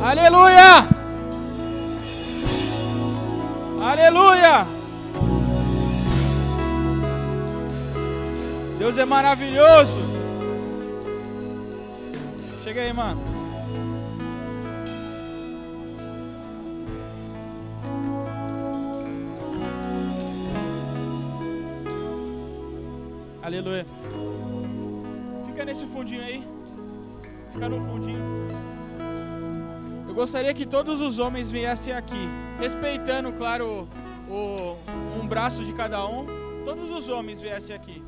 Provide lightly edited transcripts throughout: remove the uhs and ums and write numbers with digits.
Aleluia! Aleluia! Deus é maravilhoso. Chega aí, mano. Aleluia. Fica nesse fundinho aí. Fica no fundinho. Eu gostaria que todos os homens viessem aqui, respeitando, claro, um braço de cada um. Todos os homens viessem aqui.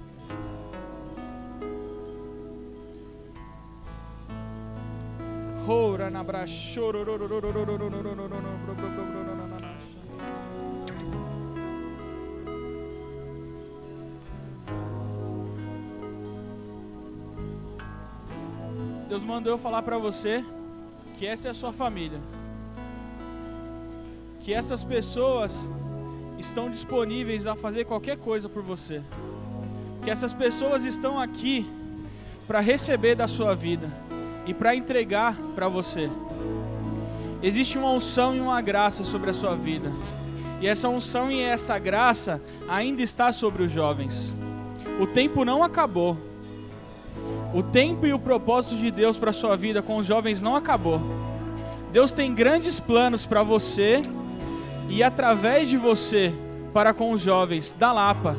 Deus mandou eu falar para você que essa é a sua família. Que essas pessoas estão disponíveis a fazer qualquer coisa por você. Que essas pessoas estão aqui para receber da sua vida e para entregar para você. Existe uma unção e uma graça sobre a sua vida. E essa unção e essa graça ainda está sobre os jovens. O tempo não acabou. O tempo e o propósito de Deus para a sua vida com os jovens não acabou. Deus tem grandes planos para você e através de você para com os jovens da Lapa.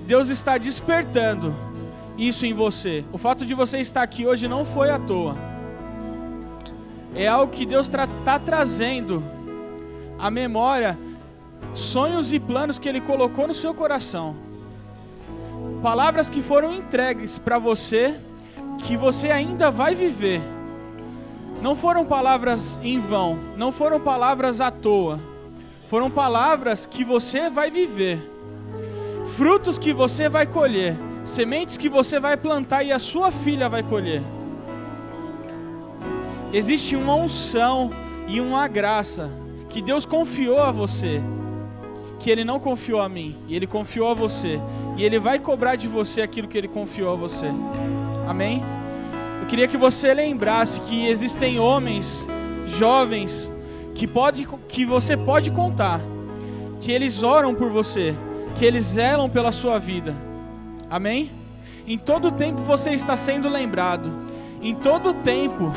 Deus está despertando isso em você. O fato de você estar aqui hoje não foi à toa. É algo que Deus está trazendo à memória, sonhos e planos que Ele colocou no seu coração. Palavras que foram entregues para você, que você ainda vai viver. Não foram palavras em vão, não foram palavras à toa. Foram palavras que você vai viver. Frutos que você vai colher. Sementes que você vai plantar e a sua filha vai colher. Existe uma unção e uma graça que Deus confiou a você, que Ele não confiou a mim, e Ele confiou a você, e Ele vai cobrar de você aquilo que Ele confiou a você. Amém? Eu queria que você lembrasse que existem homens, jovens, que você pode contar, que eles oram por você, que eles zelam pela sua vida. Amém? Em todo tempo você está sendo lembrado. Em todo tempo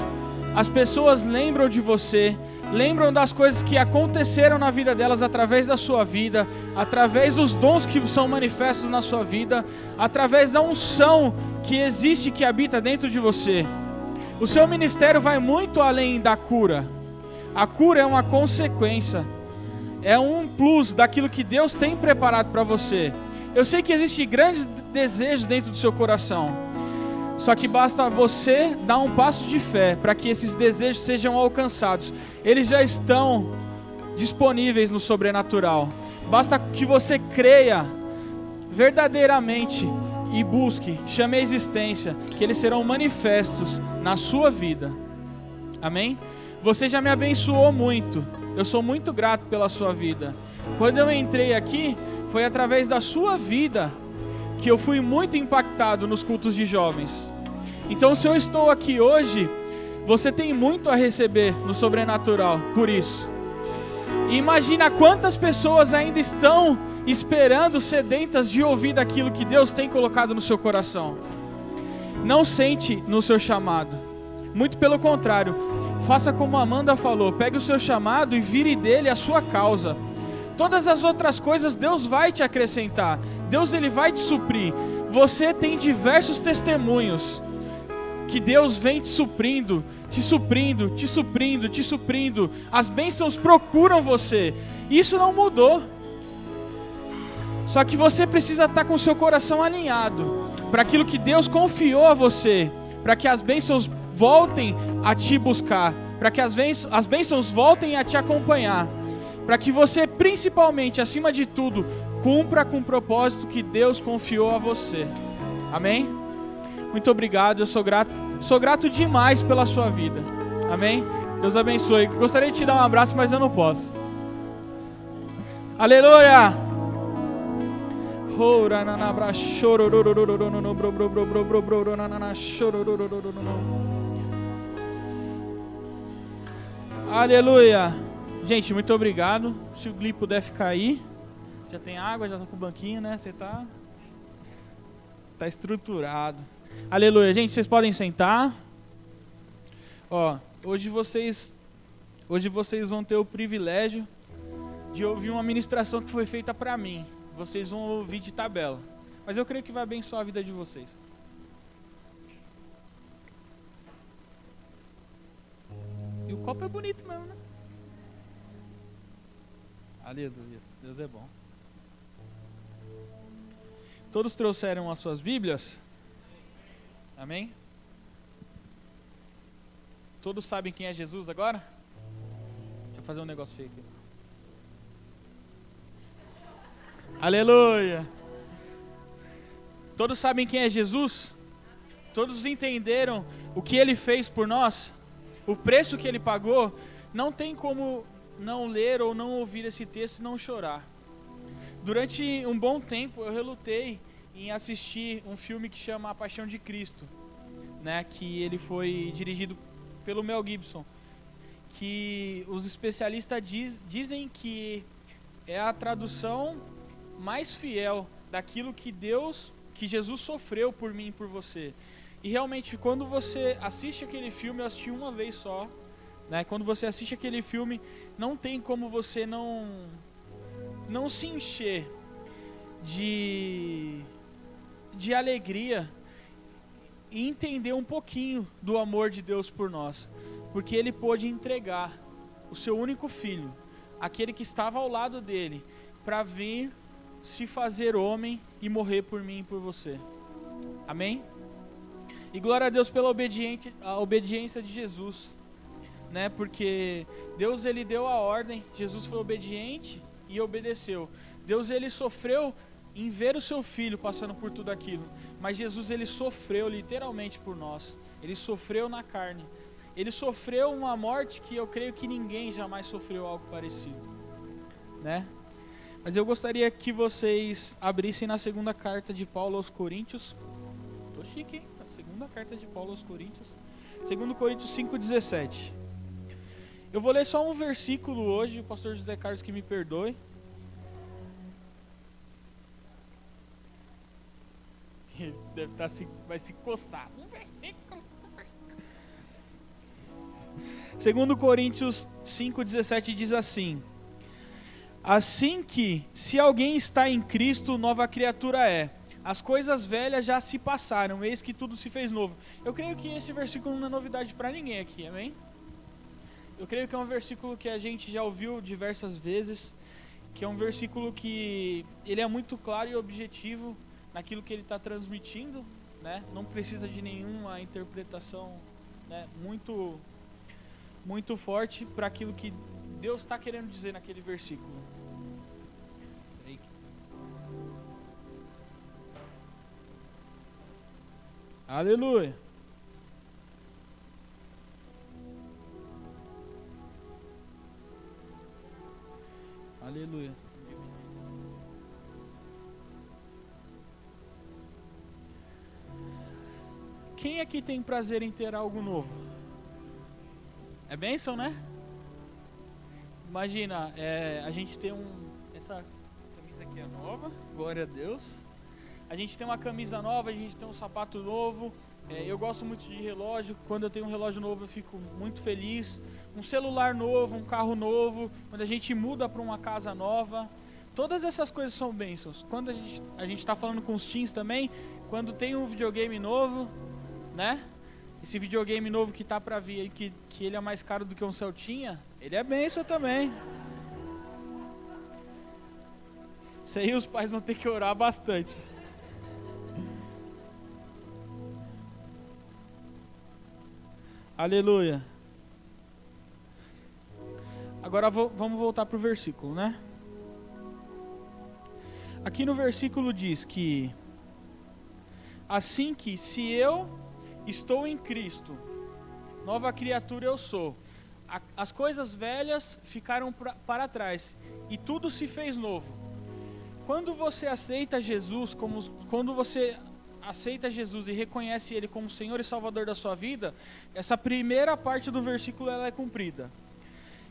as pessoas lembram de você, lembram das coisas que aconteceram na vida delas através da sua vida, através dos dons que são manifestos na sua vida, através da unção que existe, que habita dentro de você. O seu ministério vai muito além da cura. A cura é uma consequência, é um plus daquilo que Deus tem preparado para você. Eu sei que existem grandes desejos dentro do seu coração, só que basta você dar um passo de fé para que esses desejos sejam alcançados. Eles já estão disponíveis no sobrenatural. Basta que você creia verdadeiramente e busque, chame a existência, que eles serão manifestos na sua vida. Amém? Você já me abençoou muito. Eu sou muito grato pela sua vida. Quando eu entrei aqui, foi através da sua vida que eu fui muito impactado nos cultos de jovens. Então, se eu estou aqui hoje, você tem muito a receber no sobrenatural por isso. E imagina quantas pessoas ainda estão esperando, sedentas de ouvir daquilo que Deus tem colocado no seu coração. Não sente no seu chamado. Muito pelo contrário, faça como a Amanda falou, pegue o seu chamado e vire dele a sua causa. Todas as outras coisas Deus vai te acrescentar. Deus ele vai te suprir. Você tem diversos testemunhos que Deus vem te suprindo, te suprindo, te suprindo, te suprindo. As bênçãos procuram você. Isso não mudou. Só que você precisa estar com o seu coração alinhado para aquilo que Deus confiou a você, para que as bênçãos voltem a te buscar, para que as bênçãos voltem a te acompanhar, para que você, principalmente, acima de tudo, cumpra com o propósito que Deus confiou a você. Amém? Muito obrigado, eu sou grato demais pela sua vida. Amém? Deus abençoe. Gostaria de te dar um abraço, mas eu não posso. Aleluia! Aleluia. Gente, muito obrigado. Se o Gli puder ficar aí. Já tem água, já tá com o banquinho, né? Você tá estruturado. Aleluia. Gente, vocês podem sentar. Ó, hoje vocês vão ter o privilégio de ouvir uma ministração que foi feita para mim. Vocês vão ouvir de tabela. Mas eu creio que vai abençoar a vida de vocês. E o copo é bonito mesmo, né? Aleluia. Deus é bom. Todos trouxeram as suas Bíblias? Amém? Todos sabem quem é Jesus agora? Deixa eu fazer um negócio feio aqui. Aleluia! Todos sabem quem é Jesus? Todos entenderam o que ele fez por nós? O preço que ele pagou? Não tem como não ler ou não ouvir esse texto e não chorar. Durante um bom tempo eu relutei em assistir um filme que chama A Paixão de Cristo, né, que ele foi dirigido pelo Mel Gibson, que os especialistas dizem que é a tradução mais fiel daquilo que Jesus sofreu por mim e por você. E realmente, quando você assiste aquele filme, eu assisti uma vez só, né, quando você assiste aquele filme, não tem como você não se encher de alegria e entender um pouquinho do amor de Deus por nós, porque ele pôde entregar o seu único filho, aquele que estava ao lado dele, para vir se fazer homem e morrer por mim e por você. Amém? E glória a Deus pela obediência de Jesus, né? Porque Deus, ele deu a ordem, Jesus foi obediente e obedeceu. Deus, ele sofreu em ver o seu filho passando por tudo aquilo, mas Jesus, ele sofreu literalmente por nós. Ele sofreu na carne. Ele sofreu uma morte que eu creio que ninguém jamais sofreu algo parecido, né? Mas eu gostaria que vocês abrissem na segunda carta de Paulo aos Coríntios. Tô chique, hein? A segunda carta de Paulo aos Coríntios. 2 Coríntios 5:17. Eu vou ler só um versículo hoje, o pastor José Carlos que me perdoe. Deve estar vai se coçar. Um versículo. 2 Coríntios 5:17 diz assim: assim que, se alguém está em Cristo, nova criatura é. As coisas velhas já se passaram, eis que tudo se fez novo. Eu creio que esse versículo não é novidade para ninguém aqui, amém? Eu creio que é um versículo que a gente já ouviu diversas vezes, que é um versículo que ele é muito claro e objetivo naquilo que ele está transmitindo, né? Não precisa de nenhuma interpretação, né, muito forte para aquilo que Deus está querendo dizer naquele versículo. Aleluia. Aleluia. Quem aqui tem prazer em ter algo novo? É bênção, né? Imagina, a gente tem essa camisa aqui é nova, glória a Deus. A gente tem uma camisa nova, a gente tem um sapato novo. Eu gosto muito de relógio. Quando eu tenho um relógio novo, eu fico muito feliz. Um celular novo, um carro novo. Quando a gente muda para uma casa nova. Todas essas coisas são bênçãos. Quando a gente está falando com os teens também, quando tem um videogame novo, né? Esse videogame novo que tá para vir, que ele é mais caro do que um Celtinha, ele é bênção também. Isso aí os pais vão ter que orar bastante. Aleluia. Agora vamos voltar para o versículo, né? Aqui no versículo diz que assim que, se eu estou em Cristo, nova criatura eu sou. As coisas velhas ficaram para trás e tudo se fez novo. Quando você aceita Jesus, quando você aceita Jesus e reconhece Ele como Senhor e Salvador da sua vida, essa primeira parte do versículo ela é cumprida.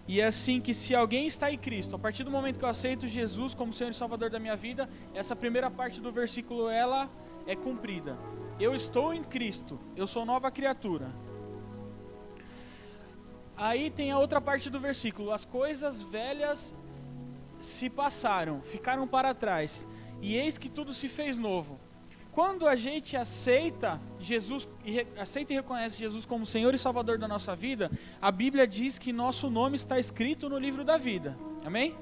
E é assim que se alguém está em Cristo, a partir do momento que eu aceito Jesus como Senhor e Salvador da minha vida, essa primeira parte do versículo, ela é cumprida. Eu estou em Cristo, eu sou nova criatura. Aí tem a outra parte do versículo, as coisas velhas se passaram, ficaram para trás, e eis que tudo se fez novo. Quando a gente aceita Jesus, aceita e reconhece Jesus como Senhor e Salvador da nossa vida, a Bíblia diz que nosso nome está escrito no livro da vida. Amém?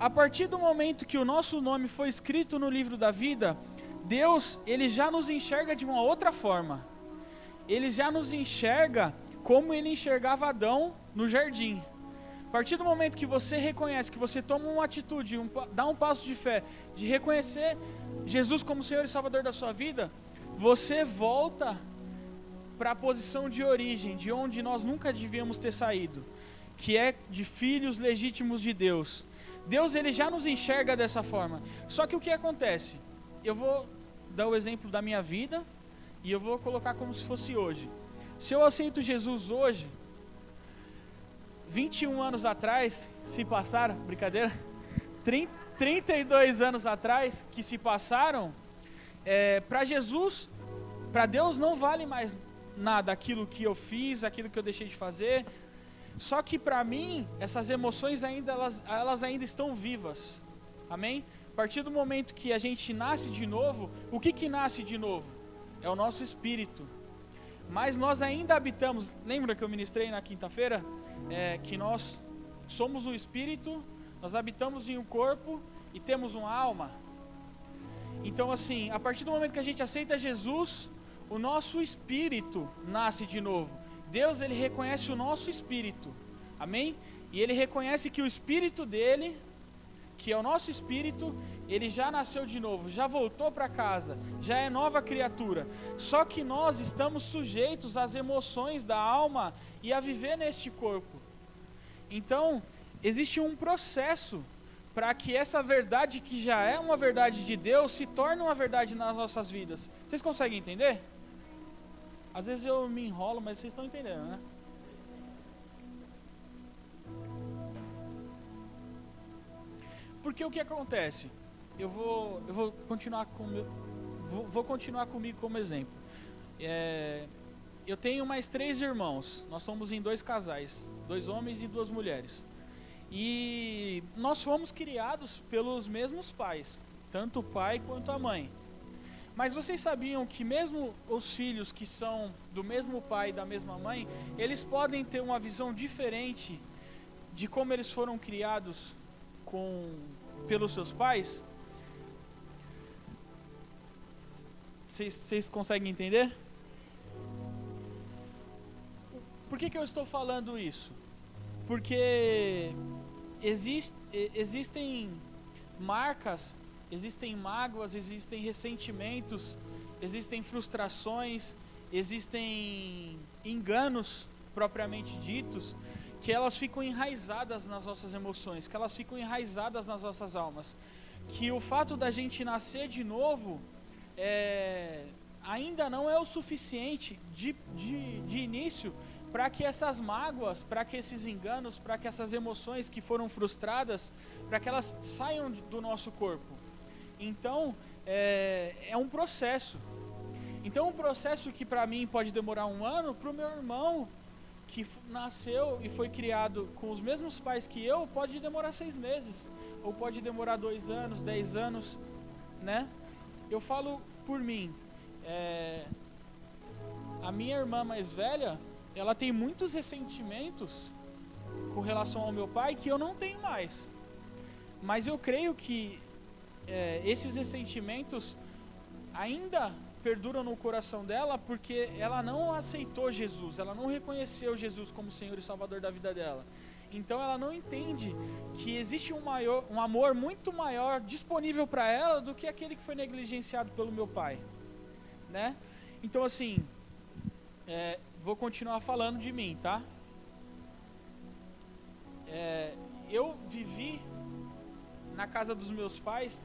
A partir do momento que o nosso nome foi escrito no livro da vida, Deus, Ele já nos enxerga de uma outra forma. Ele já nos enxerga como Ele enxergava Adão no jardim. A partir do momento que você reconhece, que você toma uma atitude, dá um passo de fé, de reconhecer Jesus como Senhor e Salvador da sua vida, você volta para a posição de origem, de onde nós nunca devíamos ter saído, que é de filhos legítimos de Deus. Deus, Ele já nos enxerga dessa forma. Só que o que acontece? Eu vou dar o exemplo da minha vida e eu vou colocar como se fosse hoje. Se eu aceito Jesus hoje, 21 anos atrás, se passaram, brincadeira, 32 anos atrás que se passaram, para Jesus, para Deus não vale mais nada aquilo que eu fiz, aquilo que eu deixei de fazer. Só que para mim, essas emoções ainda, elas ainda estão vivas. Amém? A partir do momento que a gente nasce de novo, o que nasce de novo? É o nosso espírito. Mas nós ainda habitamos, lembra que eu ministrei na quinta-feira? Que nós somos um espírito, nós habitamos em um corpo e temos uma alma. Então assim, a partir do momento que a gente aceita Jesus, o nosso espírito nasce de novo. Deus, Ele reconhece o nosso espírito, amém? E Ele reconhece que o espírito dele, que é o nosso espírito, ele já nasceu de novo, já voltou para casa, já é nova criatura. Só que nós estamos sujeitos às emoções da alma e a viver neste corpo. Então, existe um processo para que essa verdade, que já é uma verdade de Deus, se torne uma verdade nas nossas vidas. Vocês conseguem entender? Às vezes eu me enrolo, mas vocês estão entendendo, né? Porque o que acontece? Eu vou continuar vou continuar comigo como exemplo. Eu tenho mais 3 irmãos. Nós somos em 2 casais, 2 homens e 2 mulheres. E nós fomos criados pelos mesmos pais, tanto o pai quanto a mãe. Mas vocês sabiam que mesmo os filhos que são do mesmo pai e da mesma mãe, eles podem ter uma visão diferente de como eles foram criados pelos seus pais? Vocês conseguem entender? Por que eu estou falando isso? Porque existem marcas, existem mágoas, existem ressentimentos, existem frustrações, existem enganos propriamente ditos, que elas ficam enraizadas nas nossas emoções, que elas ficam enraizadas nas nossas almas. Que o fato da gente nascer de novo ainda não é o suficiente de início para que essas mágoas, para que esses enganos, para que essas emoções que foram frustradas, para que elas saiam do nosso corpo. Então, é um processo. Então, um processo que para mim pode demorar 1 ano, para o meu irmão, que nasceu e foi criado com os mesmos pais que eu, pode demorar 6 meses, ou pode demorar 2 anos, 10 anos, né? Eu falo por mim, a minha irmã mais velha, ela tem muitos ressentimentos com relação ao meu pai que eu não tenho mais. Mas eu creio que esses ressentimentos ainda perduram no coração dela porque ela não aceitou Jesus, ela não reconheceu Jesus como Senhor e Salvador da vida dela. Então ela não entende que existe um amor muito maior disponível para ela do que aquele que foi negligenciado pelo meu pai, né? Então assim, vou continuar falando de mim, tá? Eu vivi na casa dos meus pais,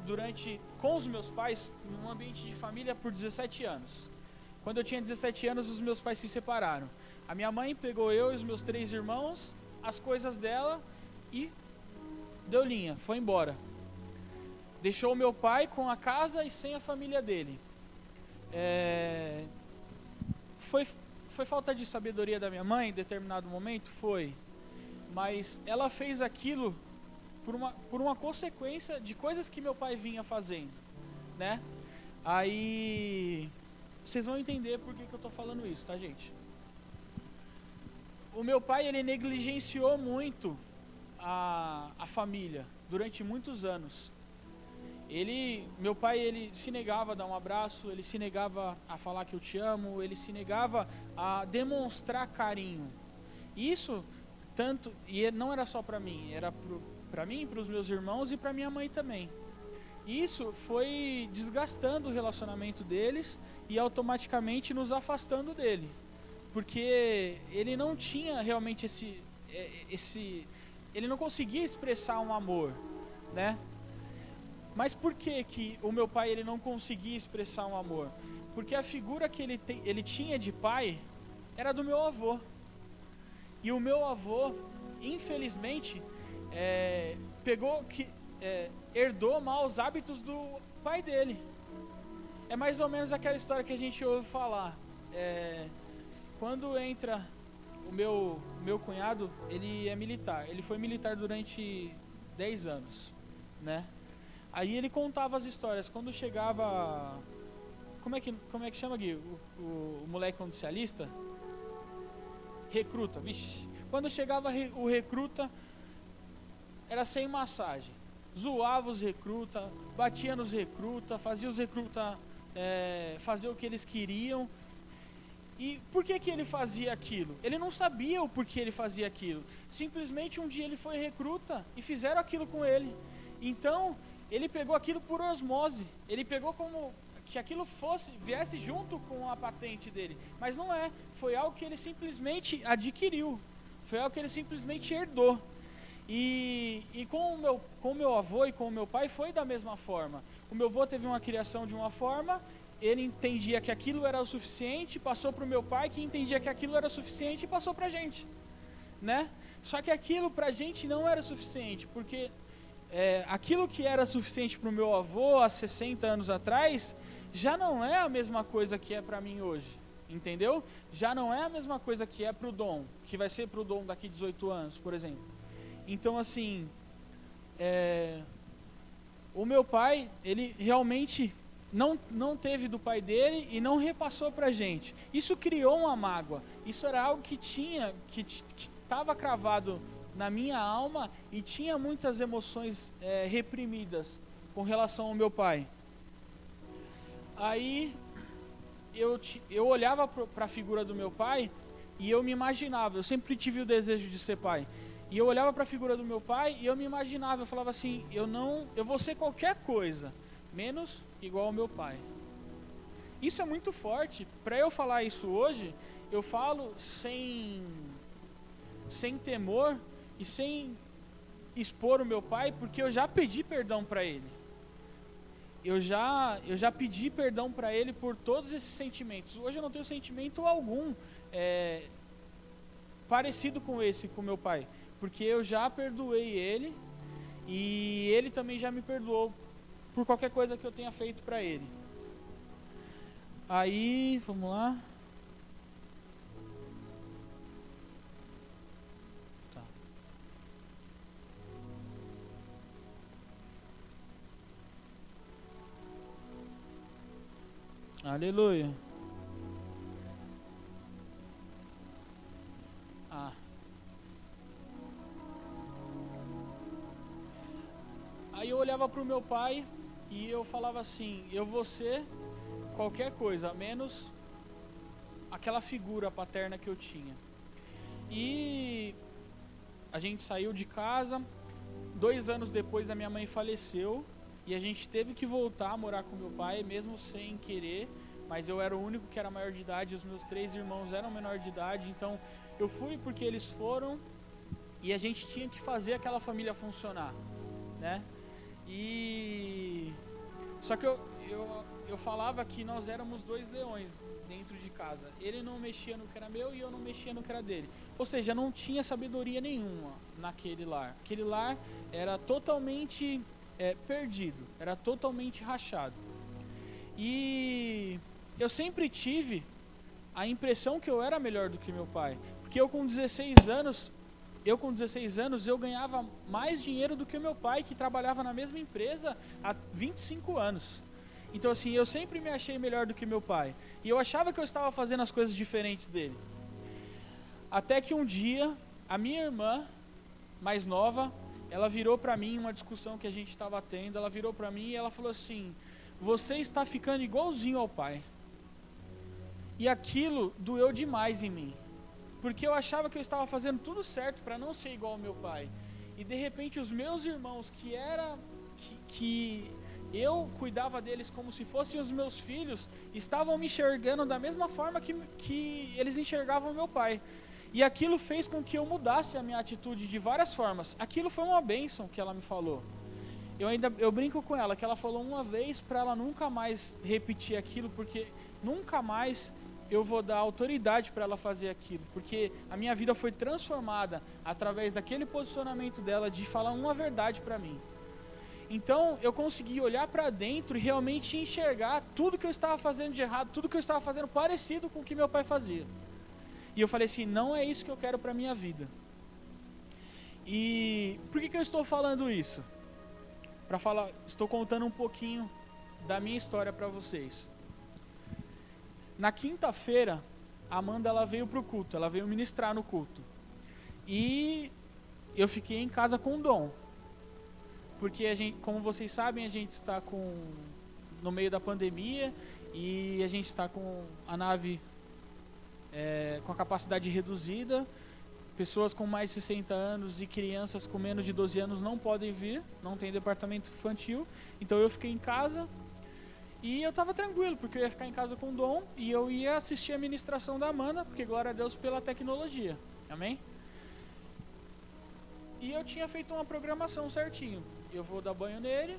com os meus pais, num ambiente de família por 17 anos. Quando eu tinha 17 anos, os meus pais se separaram. A minha mãe pegou eu e os meus 3 irmãos as coisas dela e deu linha, foi embora. Deixou o meu pai com a casa e sem a família dele. Foi falta de sabedoria da minha mãe em determinado momento? Foi. Mas ela fez aquilo por uma consequência de coisas que meu pai vinha fazendo, né? Aí vocês vão entender por que eu tô falando isso, tá, gente? O meu pai, ele negligenciou muito a família durante muitos anos. Meu pai, ele se negava a dar um abraço, ele se negava a falar que eu te amo, ele se negava a demonstrar carinho. Isso e não era só para mim, era para mim, para os meus irmãos e para minha mãe também. Isso foi desgastando o relacionamento deles e automaticamente nos afastando dele, porque ele não tinha realmente ele não conseguia expressar um amor, né? Mas por que o meu pai ele não conseguia expressar um amor? Porque a figura que ele tinha de pai era do meu avô. E o meu avô, infelizmente, herdou maus hábitos do pai dele. É mais ou menos aquela história que a gente ouve falar. Quando entra o meu cunhado, ele é militar. Ele foi militar durante 10 anos, né? Aí ele contava as histórias. Quando chegava... Como é que chama, Gui? O moleque quando se alista? Recruta, vixe. Quando chegava o recruta, era sem massagem. Zoava os recrutas, batia nos recrutas, fazia os recrutas fazer o que eles queriam. E por que ele fazia aquilo? Ele não sabia o porquê ele fazia aquilo. Simplesmente um dia ele foi recruta e fizeram aquilo com ele. Então, ele pegou aquilo por osmose. Ele pegou como que aquilo viesse junto com a patente dele. Mas não é. Foi algo que ele simplesmente adquiriu. Foi algo que ele simplesmente herdou. E com o meu avô e com o meu pai foi da mesma forma. O meu avô teve uma criação de uma forma, ele entendia que aquilo era o suficiente, passou para o meu pai, que entendia que aquilo era o suficiente e passou para a gente, né? Só que aquilo para a gente não era suficiente, porque aquilo que era suficiente para o meu avô há 60 anos atrás, já não é a mesma coisa que é para mim hoje, entendeu? Já não é a mesma coisa que é para o Dom, que vai ser para o Dom daqui 18 anos, por exemplo. Então, assim, o meu pai, ele realmente não teve do pai dele e não repassou pra gente. Isso criou uma mágoa. Isso era algo que estava cravado na minha alma e tinha muitas emoções reprimidas com relação ao meu pai. Aí eu olhava para a figura do meu pai e eu me imaginava. Eu sempre tive o desejo de ser pai. E eu olhava para a figura do meu pai e eu me imaginava. Eu falava assim: eu vou ser qualquer coisa menos igual ao meu pai. Isso é muito forte. Para eu falar isso hoje, eu falo sem temor e sem expor o meu pai, porque eu já pedi perdão para ele. Eu já pedi perdão para ele por todos esses sentimentos. Hoje eu não tenho sentimento algum parecido com com meu pai, porque eu já perdoei ele e ele também já me perdoou por qualquer coisa que eu tenha feito para ele. Aí, vamos lá. Tá. Aleluia. Aí eu olhava para o meu pai e eu falava assim: eu vou ser qualquer coisa, menos aquela figura paterna que eu tinha. E a gente saiu de casa, 2 anos depois a minha mãe faleceu, e a gente teve que voltar a morar com meu pai, mesmo sem querer, mas eu era o único que era maior de idade, os meus 3 irmãos eram menor de idade, então eu fui porque eles foram, e a gente tinha que fazer aquela família funcionar, né? Só que eu falava que nós éramos dois leões dentro de casa. Ele não mexia no que era meu e eu não mexia no que era dele. Ou seja, não tinha sabedoria nenhuma naquele lar. Aquele lar era totalmente perdido, era totalmente rachado. E eu sempre tive a impressão que eu era melhor do que meu pai. Porque eu com 16 anos, eu ganhava mais dinheiro do que o meu pai, que trabalhava na mesma empresa há 25 anos. Então assim, eu sempre me achei melhor do que meu pai. E eu achava que eu estava fazendo as coisas diferentes dele. Até que um dia, a minha irmã, mais nova, ela virou para mim, uma discussão que a gente estava tendo, ela virou para mim e ela falou assim: você está ficando igualzinho ao pai. E aquilo doeu demais em mim. Porque eu achava que eu estava fazendo tudo certo para não ser igual ao meu pai. E de repente os meus irmãos, que eu cuidava deles como se fossem os meus filhos, estavam me enxergando da mesma forma que eles enxergavam meu pai. E aquilo fez com que eu mudasse a minha atitude de várias formas. Aquilo foi uma bênção que ela me falou. Eu brinco com ela, que ela falou uma vez para ela nunca mais repetir aquilo, porque nunca mais eu vou dar autoridade para ela fazer aquilo, porque a minha vida foi transformada através daquele posicionamento dela de falar uma verdade para mim. Então eu consegui olhar para dentro e realmente enxergar tudo que eu estava fazendo de errado, tudo que eu estava fazendo parecido com o que meu pai fazia. E eu falei assim, não é isso que eu quero para minha vida. E por que eu estou falando isso? Estou contando um pouquinho da minha história para vocês. Na quinta-feira, a Amanda ela veio para o culto, ela veio ministrar no culto. E eu fiquei em casa com o Dom. Porque a gente, como vocês sabem, a gente está no meio da pandemia e a gente está com a nave com a capacidade reduzida. Pessoas com mais de 60 anos e crianças com menos de 12 anos não podem vir, não tem departamento infantil. Então eu fiquei em casa e eu estava tranquilo, porque eu ia ficar em casa com o Dom e eu ia assistir a ministração da Amanda, porque glória a Deus pela tecnologia, amém? E eu tinha feito uma programação certinho. Eu vou dar banho nele,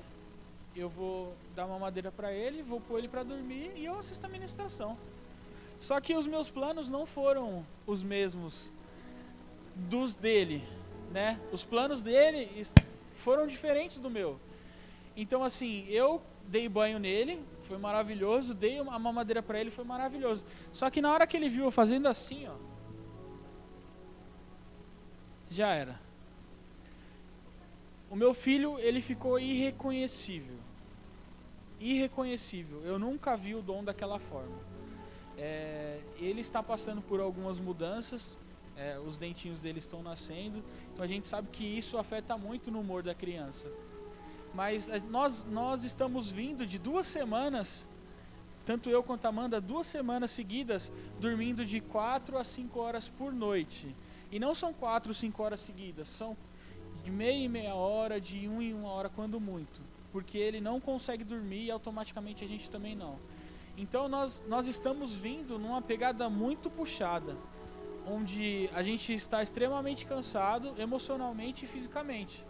eu vou dar uma mamadeira para ele, vou pôr ele para dormir e eu assisto a ministração. Só que os meus planos não foram os mesmos dos dele, né? Os planos dele foram diferentes do meu. Então assim, eu dei banho nele, foi maravilhoso, dei a mamadeira para ele, foi maravilhoso. Só que na hora que ele viu eu fazendo assim, ó, já era. O meu filho, ele ficou irreconhecível. Irreconhecível. Eu nunca vi o Dom daquela forma. Ele está passando por algumas mudanças. Os dentinhos dele estão nascendo. Então a gente sabe que isso afeta muito no humor da criança. Mas nós estamos vindo de 2 semanas, tanto eu quanto a Amanda, 2 semanas seguidas, dormindo de 4 a 5 horas por noite. E não são 4 ou 5 horas seguidas, são de meia em meia hora, de 1 em 1 hora, quando muito. Porque ele não consegue dormir e automaticamente a gente também não. Então nós estamos vindo numa pegada muito puxada, onde a gente está extremamente cansado, emocionalmente e fisicamente.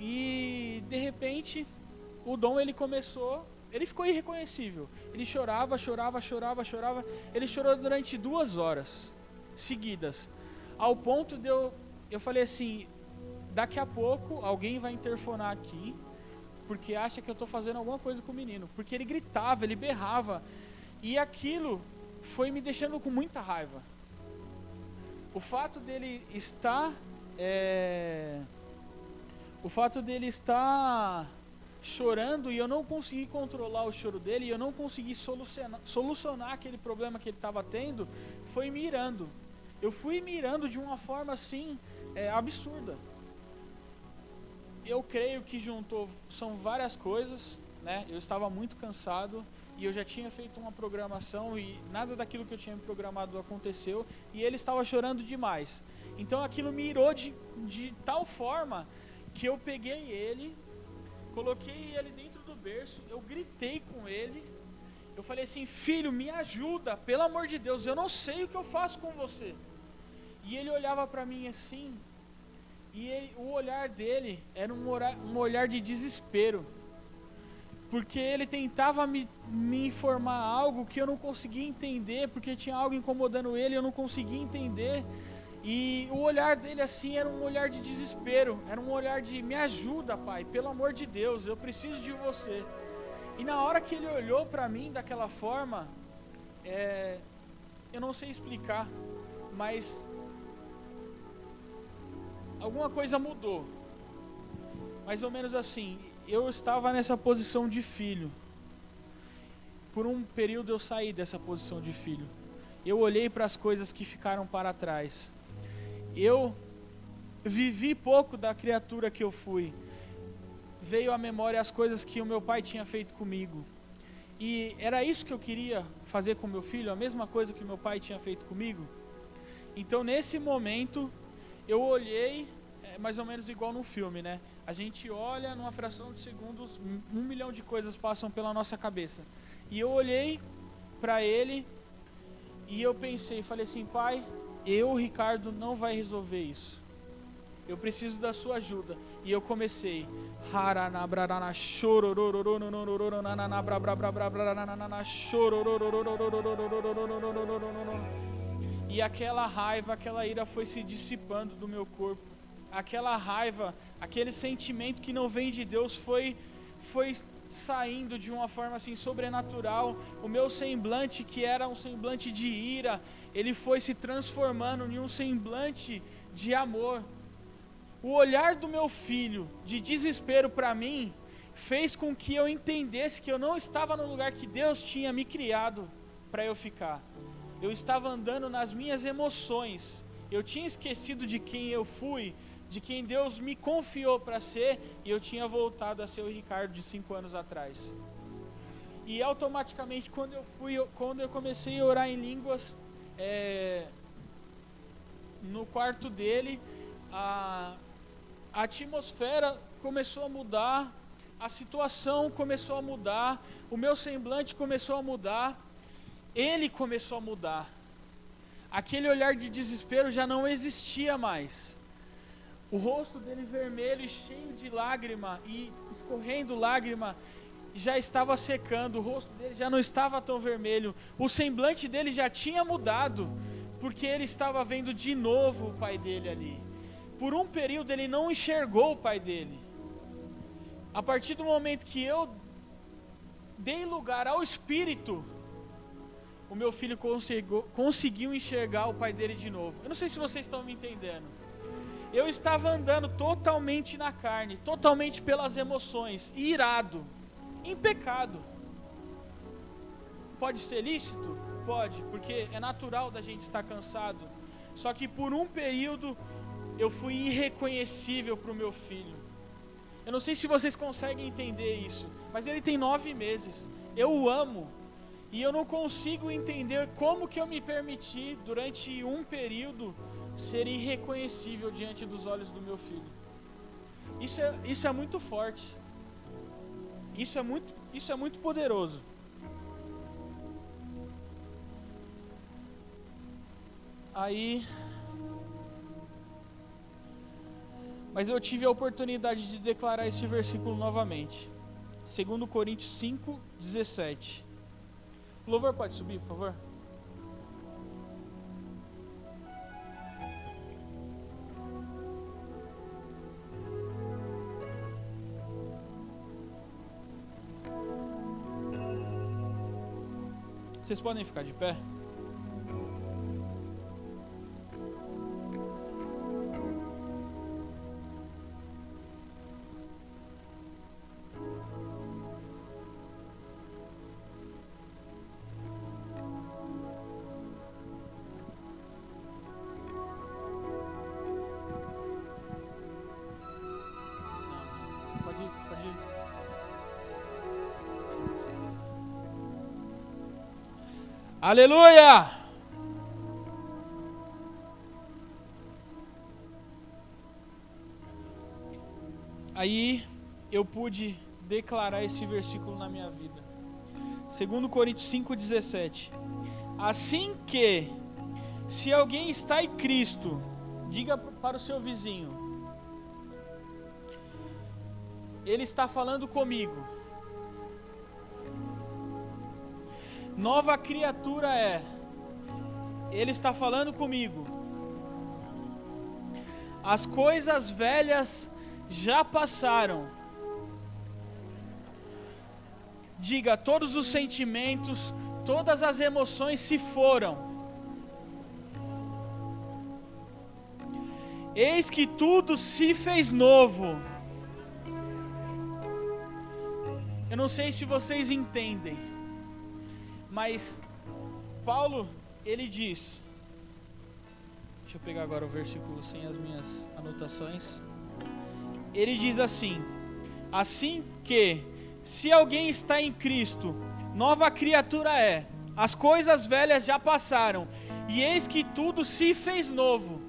E de repente, o Dom ele ficou irreconhecível. Ele chorava. Ele chorou durante 2 horas seguidas. Ao ponto de eu falei assim, daqui a pouco alguém vai interfonar aqui, porque acha que eu estou fazendo alguma coisa com o menino. Porque ele gritava, ele berrava. E aquilo foi me deixando com muita raiva. O fato dele estar chorando e eu não consegui controlar o choro dele, e eu não consegui solucionar aquele problema que ele estava tendo, foi me irando. Eu fui me irando de uma forma assim, absurda. Eu creio que são várias coisas, né? Eu estava muito cansado e eu já tinha feito uma programação e nada daquilo que eu tinha programado aconteceu e ele estava chorando demais. Então aquilo me irou de tal forma que eu peguei ele, coloquei ele dentro do berço, eu gritei com ele, eu falei assim, filho, me ajuda, pelo amor de Deus, eu não sei o que eu faço com você. E ele olhava para mim assim, e o olhar dele era um olhar de desespero. porque ele tentava me informar algo que eu não conseguia entender, porque tinha algo incomodando ele, eu não conseguia entender. E o olhar dele assim era um olhar de desespero, era um olhar de me ajuda, pai, pelo amor de Deus, eu preciso de você. E na hora que ele olhou para mim daquela forma, eu não sei explicar, mas alguma coisa mudou. Mais ou menos assim, eu estava nessa posição de filho. Por um período eu saí dessa posição de filho. Eu olhei para as coisas que ficaram para trás. Eu vivi pouco da criatura que eu fui. Veio à memória as coisas que o meu pai tinha feito comigo. E era isso que eu queria fazer com meu filho, a mesma coisa que meu pai tinha feito comigo. Então nesse momento, eu olhei, mais ou menos igual num filme, né? A gente olha, numa fração de segundos, 1 milhão de coisas passam pela nossa cabeça. E eu olhei para ele e eu pensei, falei assim, pai, Ricardo, não vai resolver isso. Eu preciso da sua ajuda. E eu comecei. E aquela raiva, aquela ira foi se dissipando do meu corpo. Aquela raiva, aquele sentimento que não vem de Deus foi saindo de uma forma assim sobrenatural. O meu semblante, que era um semblante de ira, ele foi se transformando em um semblante de amor. O olhar do meu filho de desespero para mim fez com que eu entendesse que eu não estava no lugar que Deus tinha me criado para eu ficar. Eu estava andando nas minhas emoções. Eu tinha esquecido de quem eu fui, de quem Deus me confiou para ser, e eu tinha voltado a ser o Ricardo de 5 anos atrás. E automaticamente quando eu comecei a orar em línguas, no quarto dele, a atmosfera começou a mudar, a situação começou a mudar, o meu semblante começou a mudar, ele começou a mudar. Aquele olhar de desespero já não existia mais. O rosto dele vermelho e cheio de lágrima e escorrendo lágrima já estava secando, o rosto dele já não estava tão vermelho, o semblante dele já tinha mudado, porque ele estava vendo de novo o pai dele ali. Por um período ele não enxergou o pai dele. A partir do momento que eu dei lugar ao Espírito, o meu filho conseguiu enxergar o pai dele de novo. Eu não sei se vocês estão me entendendo. Eu estava andando totalmente na carne, totalmente pelas emoções, irado, em pecado. Pode ser lícito? Pode, porque é natural da gente estar cansado. Só que por um período eu fui irreconhecível para o meu filho. Eu não sei se vocês conseguem entender isso, mas ele tem 9 meses. Eu o amo. E eu não consigo entender como que eu me permiti, durante um período, ser irreconhecível diante dos olhos do meu filho. Isso é muito forte. Isso é muito poderoso. Mas eu tive a oportunidade de declarar esse versículo novamente. 2 Coríntios 5, 17. O louvor pode subir, por favor? Vocês podem ficar de pé? Aleluia! Aí eu pude declarar esse versículo na minha vida. 2 Coríntios 5,17. Assim que, se alguém está em Cristo, diga para o seu vizinho, ele está falando comigo. Nova criatura é. Ele está falando comigo. As coisas velhas já passaram. Diga, todos os sentimentos, todas as emoções se foram. Eis que tudo se fez novo. Eu não sei se vocês entendem, mas Paulo, ele diz, deixa eu pegar agora o versículo sem as minhas anotações. Ele diz assim que, se alguém está em Cristo, nova criatura é, as coisas velhas já passaram, e eis que tudo se fez novo.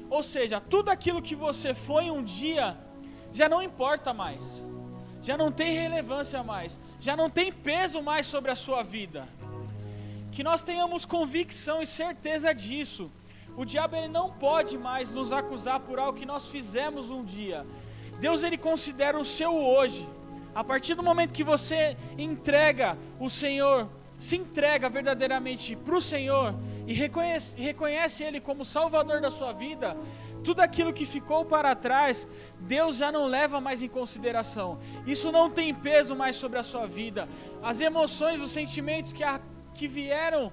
Ou seja, tudo aquilo que você foi um dia, já não importa mais, já não tem relevância mais, já não tem peso mais sobre a sua vida. Que nós tenhamos convicção e certeza disso. O diabo, ele não pode mais nos acusar por algo que nós fizemos um dia. Deus, ele considera o seu hoje. A partir do momento que você entrega o Senhor, se entrega verdadeiramente para o Senhor e reconhece Ele como Salvador da sua vida, tudo aquilo que ficou para trás, Deus já não leva mais em consideração. Isso não tem peso mais sobre a sua vida. As emoções, os sentimentos que vieram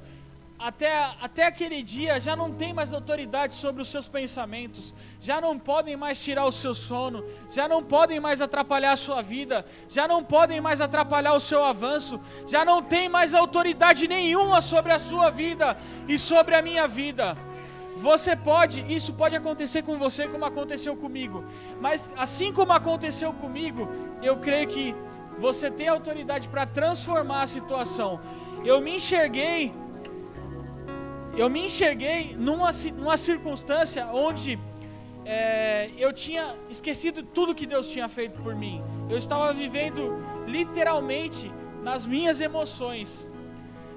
até aquele dia já não tem mais autoridade sobre os seus pensamentos, já não podem mais tirar o seu sono, já não podem mais atrapalhar a sua vida, já não podem mais atrapalhar o seu avanço, já não tem mais autoridade nenhuma sobre a sua vida e sobre a minha vida. Isso pode acontecer com você como aconteceu comigo, mas assim como aconteceu comigo, eu creio que você tem autoridade para transformar a situação. Eu me enxerguei numa circunstância onde eu tinha esquecido tudo que Deus tinha feito por mim. Eu estava vivendo literalmente nas minhas emoções.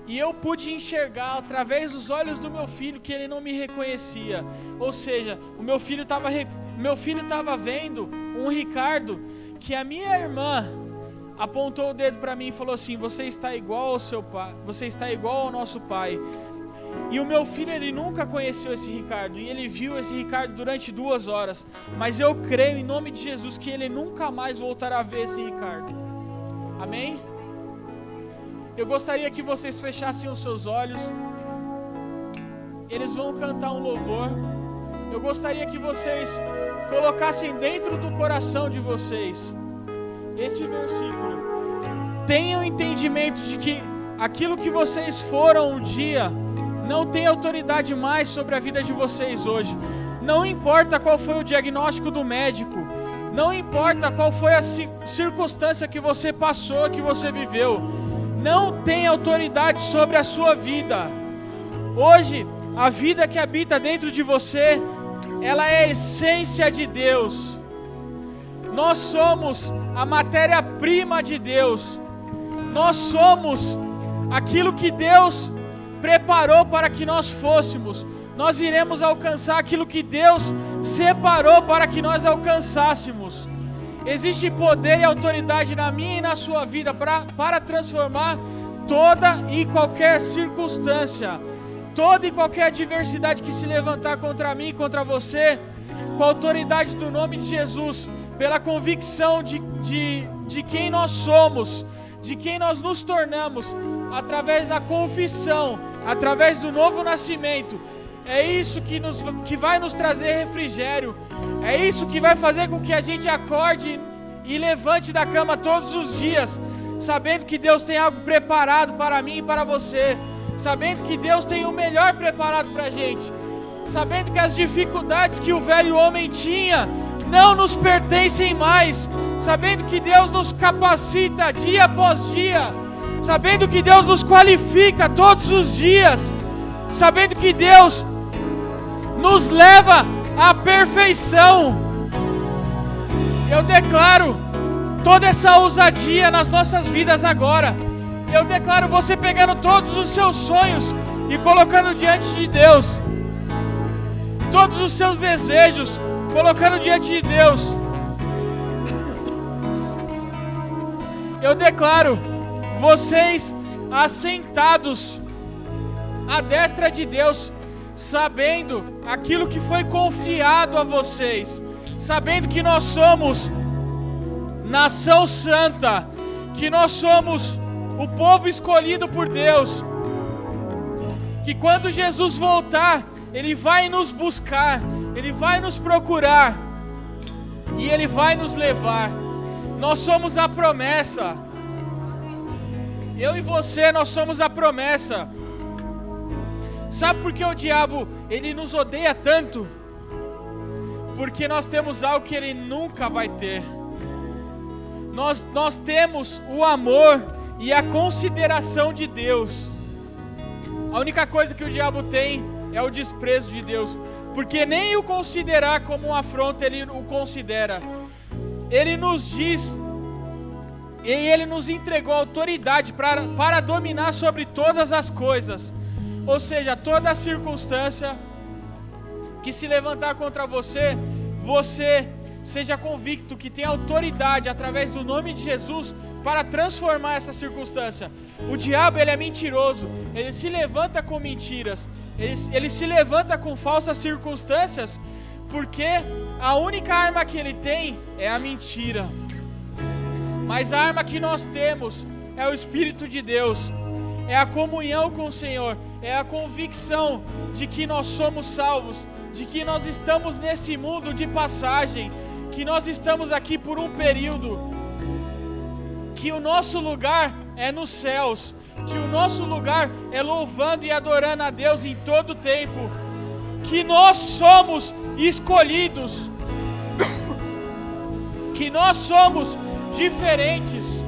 E eu pude enxergar através dos olhos do meu filho que ele não me reconhecia. Ou seja, o meu filho estava vendo um Ricardo que a minha irmã apontou o dedo para mim e falou assim: você está igual ao seu pai, você está igual ao nosso pai. E o meu filho, ele nunca conheceu esse Ricardo, e ele viu esse Ricardo durante 2 horas, mas eu creio em nome de Jesus que ele nunca mais voltará a ver esse Ricardo. Amém? Eu gostaria que vocês fechassem os seus olhos. Eles vão cantar um louvor. Eu gostaria que vocês colocassem dentro do coração de vocês esse versículo. Tenham entendimento de que aquilo que vocês foram um dia não tem autoridade mais sobre a vida de vocês hoje. Não importa qual foi o diagnóstico do médico, não importa qual foi a circunstância que você passou, que você viveu, não tem autoridade sobre a sua vida. Hoje, a vida que habita dentro de você, ela é a essência de Deus. Nós somos a matéria-prima de Deus. Nós somos aquilo que Deus preparou para que nós fôssemos. Nós iremos alcançar aquilo que Deus separou para que nós alcançássemos. Existe poder e autoridade na minha e na sua vida para transformar toda e qualquer circunstância, toda e qualquer adversidade que se levantar contra mim e contra você, com a autoridade do nome de Jesus, pela convicção de quem nós somos, de quem nós nos tornamos, através da confissão, através do novo nascimento. É isso que vai nos trazer refrigério. É isso que vai fazer com que a gente acorde e levante da cama todos os dias, sabendo que Deus tem algo preparado para mim e para você, sabendo que Deus tem o melhor preparado para a gente, sabendo que as dificuldades que o velho homem tinha não nos pertencem mais, sabendo que Deus nos capacita dia após dia, sabendo que Deus nos qualifica todos os dias, sabendo que Deus nos leva à perfeição. Eu declaro toda essa ousadia nas nossas vidas agora. Eu declaro você pegando todos os seus sonhos e colocando diante de Deus, todos os seus desejos colocando diante de Deus. Eu declaro vocês assentados à destra de Deus, sabendo aquilo que foi confiado a vocês, sabendo que nós somos nação santa, que nós somos o povo escolhido por Deus, que quando Jesus voltar, Ele vai nos buscar, Ele vai nos procurar e Ele vai nos levar. Nós somos a promessa. Eu e você, nós somos a promessa. Sabe por que o diabo, ele nos odeia tanto? Porque nós temos algo que ele nunca vai ter. Nós temos o amor e a consideração de Deus. A única coisa que o diabo tem é o desprezo de Deus, porque nem o considerar como uma afronta ele o considera. Ele nos diz, e Ele nos entregou autoridade para dominar sobre todas as coisas. Ou seja, toda circunstância que se levantar contra você, você seja convicto que tem autoridade através do nome de Jesus para transformar essa circunstância. O diabo, ele é mentiroso, ele se levanta com mentiras, ele se levanta com falsas circunstâncias, porque a única arma que ele tem é a mentira. Mas a arma que nós temos é o Espírito de Deus, é a comunhão com o Senhor, é a convicção de que nós somos salvos, de que nós estamos nesse mundo de passagem, que nós estamos aqui por um período, que o nosso lugar é nos céus, que o nosso lugar é louvando e adorando a Deus em todo o tempo, que nós somos escolhidos, que nós somos diferentes,